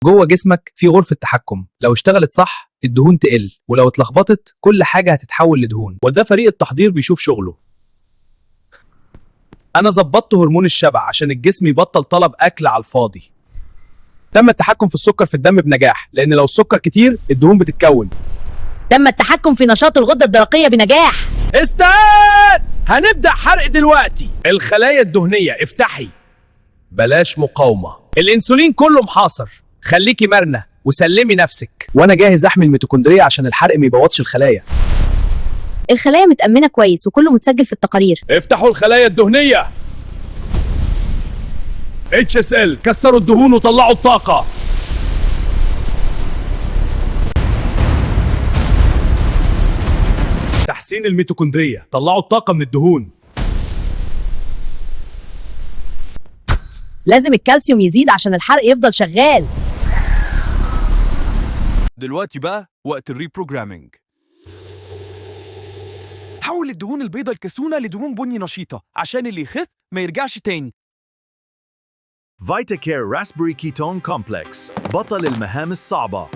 جوه جسمك في غرفة تحكم، لو اشتغلت صح الدهون تقل، ولو اتلخبطت كل حاجة هتتحول لدهون. وده فريق التحضير بيشوف شغله. أنا ظبطت هرمون الشبع عشان الجسم يبطل طلب أكل على الفاضي. تم التحكم في السكر في الدم بنجاح، لأن لو السكر كتير الدهون بتتكون. تم التحكم في نشاط الغدة الدرقية بنجاح. استعد! هنبدأ حرق دلوقتي. الخلايا الدهنية افتحي، بلاش مقاومة. الأنسولين كله محاصر، خليكي مرنة وسلمي نفسك، وأنا جاهز أحمي الميتوكوندريا عشان الحرق ما يبوظش الخلايا. الخلايا متأمنة كويس وكله متسجل في التقارير. افتحوا الخلايا الدهنية. HSL كسروا الدهون وطلعوا الطاقة. تحسين الميتوكوندريا، طلعوا الطاقة من الدهون. لازم الكالسيوم يزيد عشان الحرق يفضل شغال. دلوقتي بقى وقت الريبروجرامينج. حول الدهون البيضاء الكسونة لدهون بني نشيطة عشان اللي يخف ما يرجعش تاني. فيتاكير راسبري كيتون كومبلكس، بطل المهام الصعبة.